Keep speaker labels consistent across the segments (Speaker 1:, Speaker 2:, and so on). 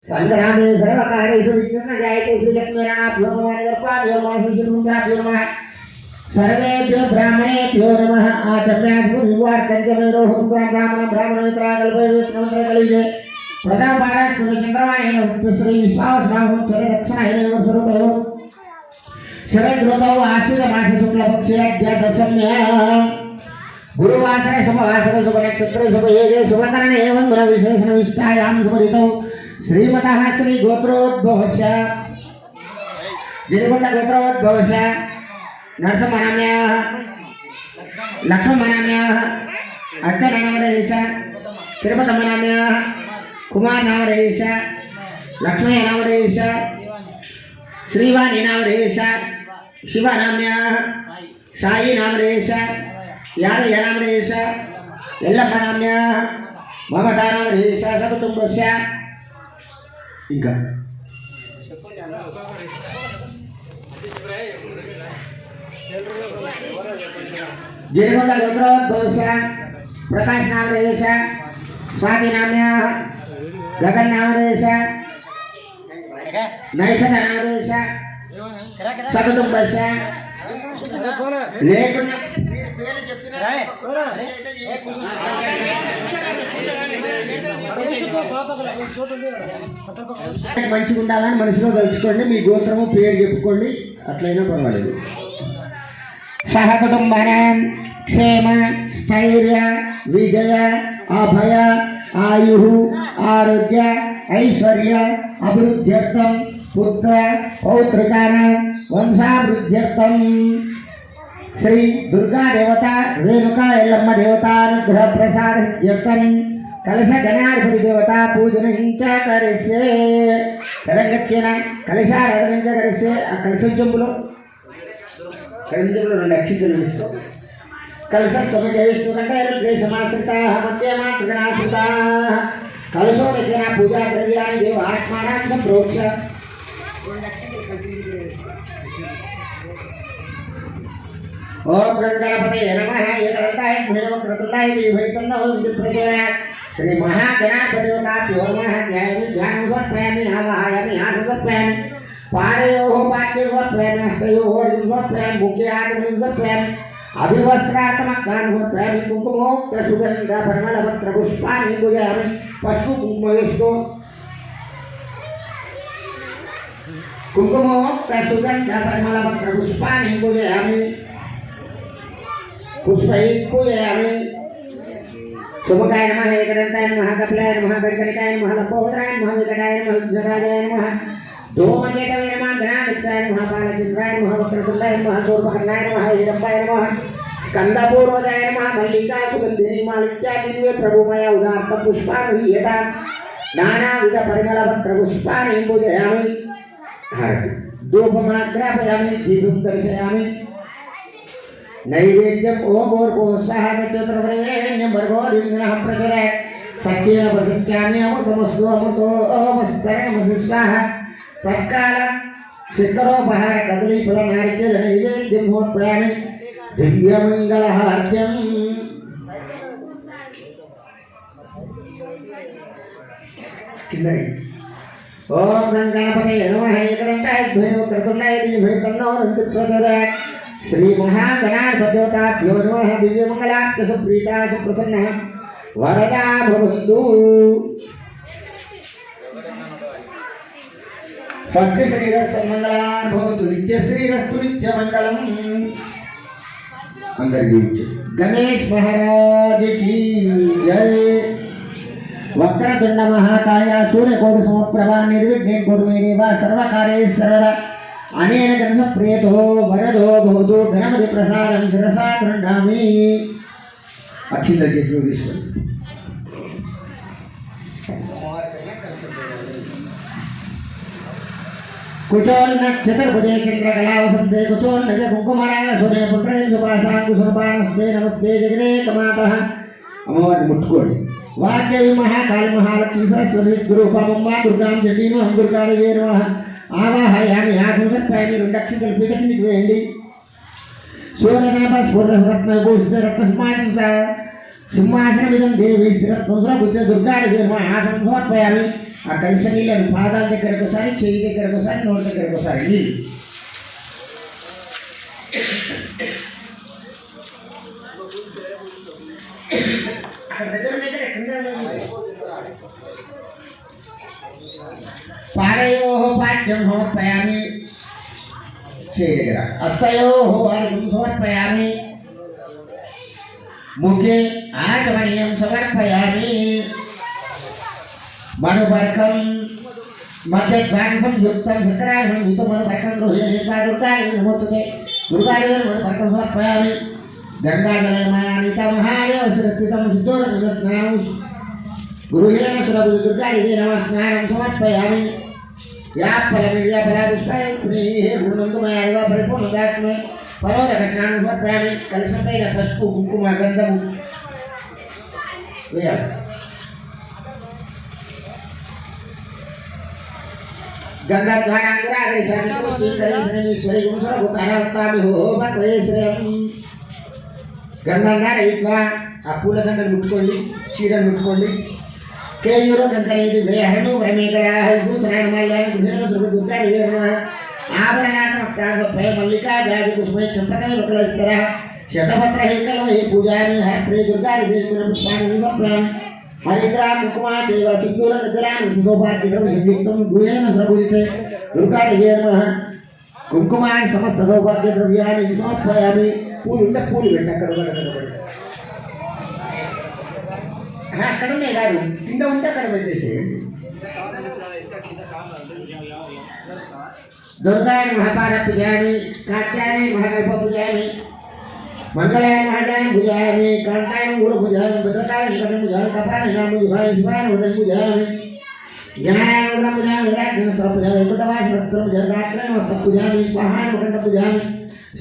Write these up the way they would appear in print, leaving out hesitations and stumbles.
Speaker 1: संग्रामे सर्वकारेषु विघ्नं जायते श्रीलक्ष्मीनाथाभ्यो नमः गर्भाभ्यो नमः श्रीमुद्राभ्यो नमः सर्वेभ्यो ब्राह्मणेभ्यो नमः आचम्यास्पुरिवार्तञ्चमेरोहं ब्राह्मणं ब्राह्मणेत्राकल्पे विष्णुत्रकलिजे प्रथमपारात्मने चन्द्रमायेन श्री विश्वावसनाहं चरदक्षिणायेन स्वरूपयो शरदृतौ आश्विनमासे शुक्लपक्षे अद्य दशम्यां गुरुवासरे शुभवासरे शुभनक्षत्रे शुभयोगे शुभकरणे वन्दनविशेषणविष्टायां शुभऋतौ श्रीमतः श्री गोत्रोद्भवस्य जिरिगुंड गोत्रोद्भवस्य नरसिंहनाम्याः लक्ष्मणनाम्याः अर्चननामधेयश्च तिरुपतमनाम्याः कुमारनामधेयश्च लक्ष्मीनामधेयश्च श्रीवाणीनामधेयश्च शिवनाम्याः सायीनामधेयश्च यादयनामधेयश्च यल्लम्मनाम्याः ममतानामधेयश्च सकुटुम्बस्य ఇంకా जिरिगुंड गोत्रोद्भवस्य प्रकाश नामधेयश्च स्वाति नाम्याः गगन नामधेयश्च नैषध नामधेयश्च सकुटुम्बस्य लेकुण्ड మంచిగా ఉండాలని మనసులో తలుచుకోండి మీ గోత్రము పేరు చెప్పుకోండి అట్లయినా పర్వాలేదు సహ కుటుంబానాం క్షేమ స్థైర్య విజయ అభయ ఆయు ఆరోగ్య ఐశ్వర్య అభివృద్ధ్యర్థం పుత్ర పౌత్రికానాం వంశాభివృద్ధ్యర్థం श्री दुर्गा देवता रेणुका एल्लम्म देवतानुग्रह प्रसादत्यर्थं कलश गणाधिपति देवता पूजनं च करिष्ये तदगत्येन कलशाराधनं च करिष्ये आ कलशं చెంబులో రెండు అక్షింతలు వేసుకో కలశ సమయ విష్ణుకంటే సమాశ్రితాః మధ్యమా త్రిగణాశ్రితాః కలశోదకేన పూజా ద్రవ్యాన్ని దేవ ఆత్మానాం సంప్రోక్ష రెండు అక్షింతలు కలిసి ओम गंगापते नमः एकदंताय भैरवक्रतुंडाय धीमहि प्रचोदयात् श्री महागणाधिपतिदेवताभ्यो नमः ध्यानं समर्पयामि आवाहयामि समर्पयामि पादयोः पाद्योः समर्पयामि हस्तयोः समर्पयामि मुखे आचमनं समर्पयामि अभिवस्त्रात्मकान् समर्पयामि कुङ्कुमोक्तसुगन्धपरिमलपत्रपुष्पाणि पूजयामि पशुकुङ्कुमयोस्तो कुङ्कुमोक्तसुगन्धपरिमलपत्रपुष्पाणि पूजयामि पुष्पै पूजयामि शुभकाय नमः एकदंताय नमः कपिलाय नमः वैकनिकाय नमः लंबोदराय नमः विकटाय नमः विघ्नराजाय नमः धूमकेतवे नमः गणाध्यक्षाय नमः बालचंद्राय नमः वक्रतुंडाय नमः शूर्पकर्णाय नमः हिरण्मयाय नमः स्कंदपूर्वजाय नमः मल्लिका सुगंधिनी मालिक्या दिव्य प्रभुमय उदात्त पुष्पाणि यथा नानाविध परिमलपत्र पुष्पाणि पूजयामि धूपमाग्रापयामि दीपं दर्शयामि नैवेद्यम ओम भूर्भुवः स्वः नक्षत्रवरेण्यं भर्गो दिव्यः प्रचोदयात् सत्येन प्रसत्यामि अमृतमस्तु अमृतोऽमस्तरणमसि स्वाहा तत्काल चित्तरोपहार कदलीफल नारिकेल नैवेद्यं समर्पयामि दिव्यमङ्गलहार्त्यम् ओम गंगापते नमः एकदंताय भैरवक्रतुंडाय धीमहि तन्नो दन्तिः प्रचोदयात् श्री महागणाधिपतिदेवताभ्यो नमः दिव्यमङ्गलात् सुप्रीता सुप्रसन्नः वरदा भवन्तु सत्यश्रीरस्सन्मङ्गलान् भवन्तु नित्यश्रीरस्तु नित्यमङ्गलम् अंदरिकी गणेश महाराज की जय वक्रतुंड महाकाय सूर्यकोटि समप्रभा निर्विघ्नं कुरु मे देव सर्वकार्येषु सर्वदा अनेन गणसप्रियतो वरदो भवतु गणपति प्रसादं शिरसा गृह्णामि अक्षिंत చేతిలో తీసుకోండి कुचोन्न चतुर्भुजे चंद्रकलावसंते कुचोन्न कुंकुमराग सूर्य पुत्रे सुभासांग सुरपानस्ते नमस्ते जगने कमातः अमवारी मुट्टुकोंడి वाग्देवी महाकाली महालक्ष्मी सरस्वती गुरुपम्मा दुर्गां चंडीनो हम दुर्गादेवी नमः आवाहयामि आत्मसर्पयामि రెండు అక్షింతలు పీట కిందికి వేయండి सूर्यनभ स्फुरत्नभूषितरत्नस्मात् సింహాసనమిదం దేవి స్థిరత్వం బుద్ధ దుర్గాదేవి నమః ఆసనం సమర్పయామి. ఆ కలిసి నీళ్ళను పాదాల దగ్గరకు ఒకసారి, చెయ్యి దగ్గరకు ఒకసారి, నోటి దగ్గరకు ఒకసారి నీళ్ళు. అక్కడ దగ్గర పాదయో పాద్యం సమర్పయామి. చేయి దగ్గర హస్తయో ఆర్ఘ్యం సమర్పయామి. ముఖే ఆచమనీయం సమర్పయామి. మధుపర్కం మధ్యధ్వాన సంయుక్తం సకరాయ సంయుక్తం మధుపర్కం గృహ్య నిర్మా దుర్గాదేవి నమోస్తుతే. దుర్గాదేవి మధుపర్కం సమర్పయామి. గంగాజలమయానీత మహాదేవ స్థితం సిద్ధోరజ్ఞానం గృహేణ సురభు దుర్గాదేవి నమః స్నానం సమర్పయామి. या फलमिया फलापुष्पाय पुनीः गुणन्तमयादिव परिपूर्णदात्मे फलोदकस्नानं समर्पयामि. कलशपैन पशुपु कुङ्कुम गन्धम् गन्धद्वाराङ्गरागरिशामिश्वरी गुणसुरभूतानास्तामि हो भक्वे श्रेयम्. गन्धन्नारयित्वा आ पूलगन्धं मुट्टुकोळ्ळि, चीरनु मुट्टुकोळ्ळि. केयूरो कंकणेति वेहरणु ब्रह्मेकराः विभूषणान् मल्यान् गृहेण सर्वदुर्गादेवी नमः. आभरणात्मक्ताङ्गप्राय मल्लिका जाति कुसुमै चम्पकै वकलस्तरः शतपत्रहैकलमये पूजामि. हरिप्रिय दुर्गादेवी पुष्पाणि समर्पयामि. हरिद्रा कुङ्कुमा चैव सिन्दूरगजलान् सौभाग्यद्रव्य संयुक्तं गृहेण सर्वपूजिते दुर्गादेवी नमः. कुङ्कुमान् समस्त सौभाग्यद्रव्याणि समर्पयामि. पूలు పెట్ట అక్కడ అక్కడనే కాదు, కింద ఉంటే అక్కడ పెట్టేసి. దుర్గాయ మహాపాద పూజామి. కాత్యాయని మహాకల్ప పూజామి. మంగళాయ మహాజాని పూజామి. కాంతాయ గురు పూజామి. భద్రకాయ నికటం పూజామి. కపాల నామ పూజామి. శివాయ ఉదయం పూజామి. జ్ఞానాయ ఉదయం పూజామి. విరాజ్ఞ స్వర పూజామి. కుటవాస వస్త్రం జగాత్రయ వస్త్ర పూజామి. స్వాహాయ ముఖండ పూజామి.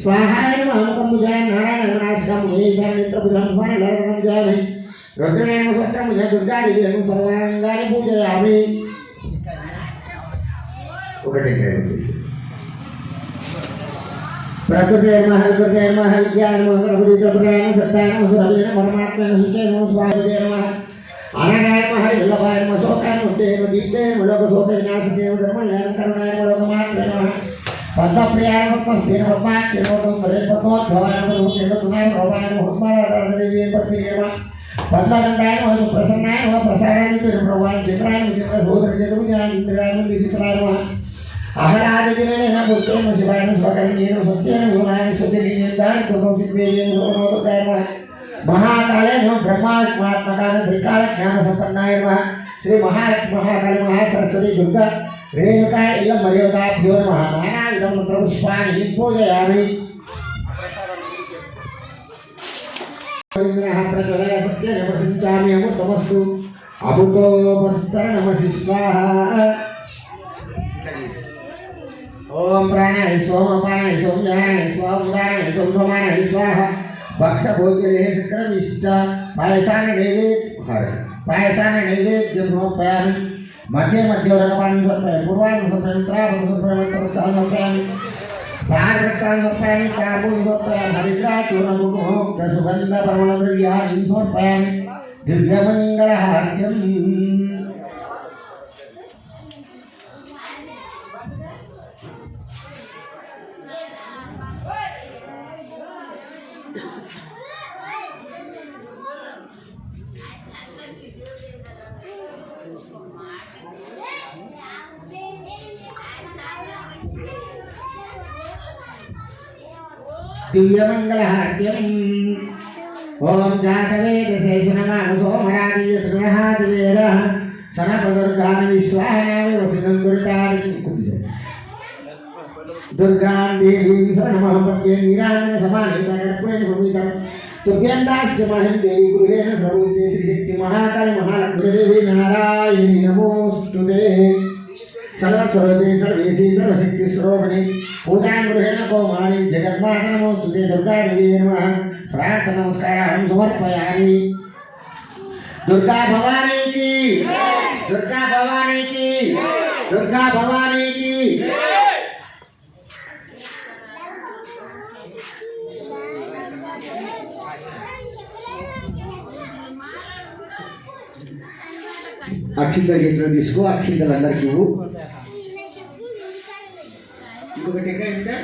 Speaker 1: స్వాహాయ మహాముఖం పూజామి. నారాయణ నాశకం మహేశాయ నేత్ర పూజామి. స్వామి లరకం పూజామి. रुद्रनेम सत्रम जय दुर्गादेवी सर्वांगानि पूजयामि. ఒకటే కేవలం ప్రకృతి నమః వికృతి నమః విద్యాయ నమః సర్వదేశ ప్రయాణ సత్యాయ నమః సురభేన పరమాత్మన సుచే నమః స్వామిదే నమః అనాగాయ నమః విల్లపాయ నమః శోకాయ నమః దీప్తే లోక శోక వినాశనే ధర్మణ్యాయ కరుణాయ లోక మాత్రే నమః పద్మప్రియాయ పద్మస్తే పద్మాక్షే లోకం పరే పద్మోద్భవాయ నమః దేవతునాయ రోమాయ నమః దేవీ పద్మినే నమః పద్మగంధాయ నమః సుప్రసన్నాయ నమః ప్రసారాయ భగవాన్ చిత్రాయ చిత్ర సోదర జగముజాయ ఇంద్రాయ విచిత్రాయ నమః అహరాజగిరినే నమః పుస్తేన శివాయ స్వకరణీయ సత్యేన గుణాయ సత్యలీలాయ కుతోచిద్వేయ నమోదకాయ నమః మహాకాలయ నమః బ్రహ్మాత్మాత్మకాయ త్రికాల జ్ఞాన సంపన్నాయ నమః శ్రీ మహాలక్ష్మి మహాకాళి మహాసరస్వతి దుర్గా రేణుకాయ ఇల మర్యాదాభ్యో నమః నానావిధం మంత్రపుష్పాణి పూజయామి. प्रचोदय सत्येन प्रसिञ्चामि अमृतमस्तु अमृतोपस्तरणमसि स्वाहा. ओम प्राणाय सोम अपानाय सोम ज्ञानाय स्वाम उदानाय सोम सोमानाय स्वाहा. भक्षभोजने शक्रमिष्ट पायसान नैवेद्यं समर्पयामि. मध्ये मध्ये उदकपानं समर्पयामि. पूर्वाह्नं समर्पयामि. उत्तराह्नं समर्पयामि. प्राणरक्षां समर्पयामि. ताम्बूलं समर्पयामि. हरिद्रा चूर्णमुखं सुगन्ध परमलद्रव्याणि समर्पयामि. दिव्यमङ्गलहार्घ्यम्. दिव्यमङ्गलहार्घ्यम्. ओम जातवेदशेषनमाम सोमरादिवेदः सनपदुर्गान् विश्वानामि वसिनं दुर्गानि दुर्गां देवीं शरणमहं प्रपद्ये. नीराञ्जन समाहिता कर्पूरेण संहितं तुभ्यं दास्यमहं देवी गृहेण सर्वोदये श्रीशक्ति महाकाली महालक्ष्मी देवी नारायणी नमोस्तुते. सर्वस्वरूपे सर्वेशी सर्वशक्ति स्वरूपिणी पूजां गृहेण कौमारी जगन्माता नमोस्तुते. दुर्गादेवी नमः. प्रार्थना नमस्कारं समर्पयामि. दुर्गा भवानी की, दुर्गा भवानी की, दुर्गा भवानी की. అక్షింతల చేతిలో తీసుకో, అక్షింతలు అందరికి ఇవ్వు. ఇంకొకటి ఇంకా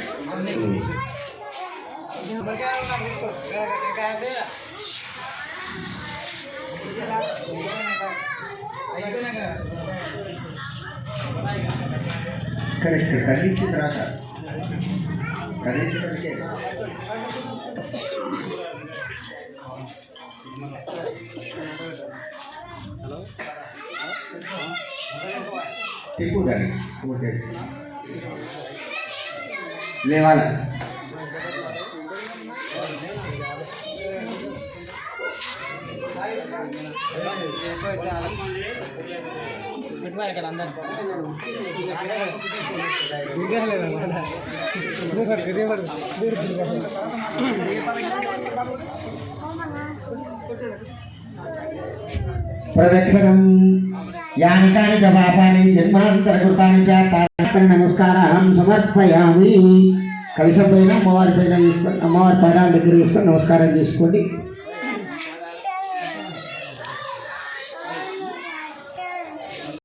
Speaker 1: కరెక్ట్. కదిలించిన తర్వాత కదిలించడానికి తిప్పు దాన్ని లేవాల. ప్రదక్షిణం యాని కాని చ పాపాని జన్మాంతరకృతాని చ తాని నమస్కారం సమర్పయామి. కలశం పైన అమ్మవారి పైన తీసుకొని అమ్మవారి పాదాల దగ్గర తీసుకొని నమస్కారం చేసుకోండి.